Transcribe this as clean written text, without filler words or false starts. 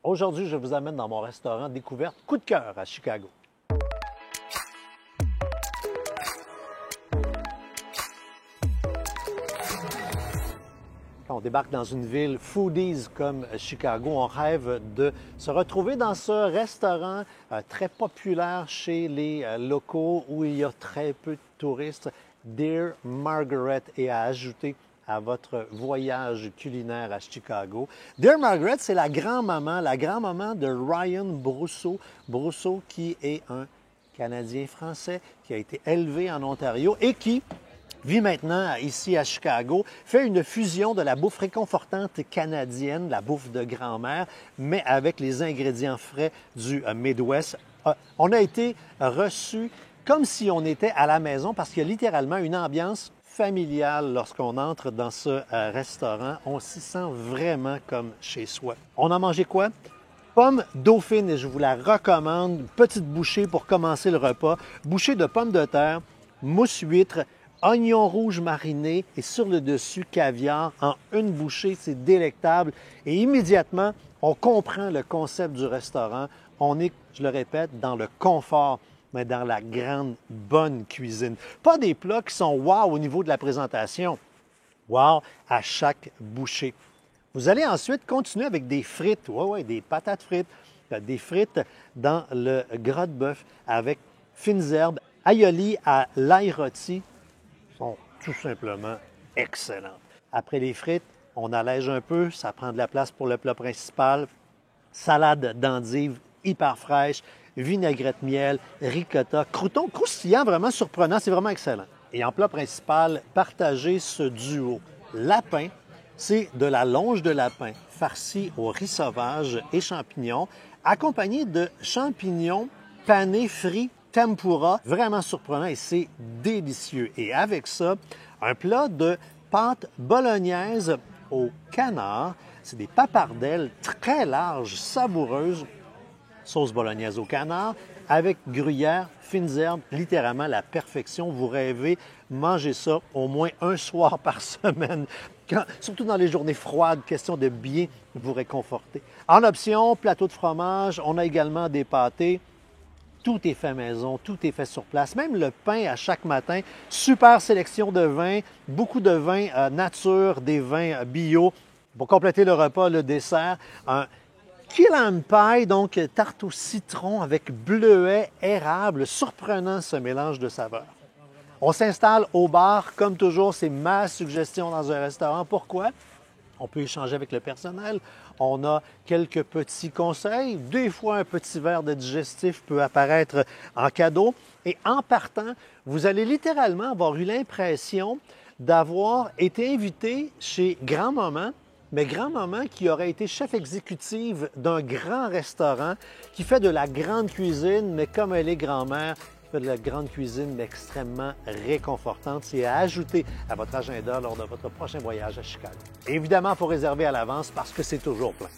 Aujourd'hui, je vous amène dans mon restaurant découverte coup de cœur à Chicago. Quand on débarque dans une ville foodies comme Chicago, on rêve de se retrouver dans ce restaurant très populaire chez les locaux où il y a très peu de touristes, Dear Margaret, et à ajouter à votre voyage culinaire à Chicago. Dear Margaret, c'est la grand-maman de Ryan Brousseau. Brousseau qui est un Canadien-Français qui a été élevé en Ontario et qui vit maintenant ici à Chicago, fait une fusion de la bouffe réconfortante canadienne, la bouffe de grand-mère, mais avec les ingrédients frais du Midwest. On a été reçus comme si on était à la maison parce qu'il y a littéralement une ambiance familiale lorsqu'on entre dans ce restaurant. On s'y sent vraiment comme chez soi. On a mangé quoi? Pomme dauphine, et je vous la recommande. Petite bouchée pour commencer le repas. Bouchée de pommes de terre, mousse huître, oignons rouges marinés et sur le dessus, caviar en une bouchée. C'est délectable. Et immédiatement, on comprend le concept du restaurant. On est, je le répète, dans le confort, mais dans la grande, bonne cuisine. Pas des plats qui sont wow au niveau de la présentation. Wow à chaque bouchée. Vous allez ensuite continuer avec des frites. Oui, des patates frites. Des frites dans le gras de bœuf avec fines herbes, aioli à l'ail rôti. Sont tout simplement excellentes. Après les frites, on allège un peu. Ça prend de la place pour le plat principal. Salade d'endives hyper fraîche, vinaigrette miel, ricotta, croûtons croustillants, vraiment surprenant, c'est vraiment excellent. Et en plat principal, partagez ce duo. Lapin, c'est de la longe de lapin farcie au riz sauvage et champignons, accompagné de champignons panés frits tempura, vraiment surprenant et c'est délicieux. Et avec ça, un plat de pâte bolognaise au canard, c'est des papardelles très larges, savoureuses, sauce bolognaise au canard, avec gruyère, fines herbes, littéralement la perfection. Vous rêvez, mangez ça au moins un soir par semaine, surtout dans les journées froides, question de bien vous réconforter. En option, plateau de fromage, on a également des pâtés. Tout est fait maison, tout est fait sur place, même le pain à chaque matin. Super sélection de vins, beaucoup de vins nature, des vins bio. Pour compléter le repas, le dessert, un key lime pie, donc tarte au citron avec bleuet, érable, surprenant ce mélange de saveurs. On s'installe au bar, comme toujours, c'est ma suggestion dans un restaurant. Pourquoi? On peut échanger avec le personnel. On a quelques petits conseils. Des fois, un petit verre de digestif peut apparaître en cadeau. Et en partant, vous allez littéralement avoir eu l'impression d'avoir été invité chez grand-maman, mais grand-maman qui aurait été chef exécutive d'un grand restaurant, qui fait de la grande cuisine, mais comme elle est grand-mère, fait de la grande cuisine, mais extrêmement réconfortante. C'est à ajouter à votre agenda lors de votre prochain voyage à Chicago. Évidemment, il faut réserver à l'avance parce que c'est toujours plein.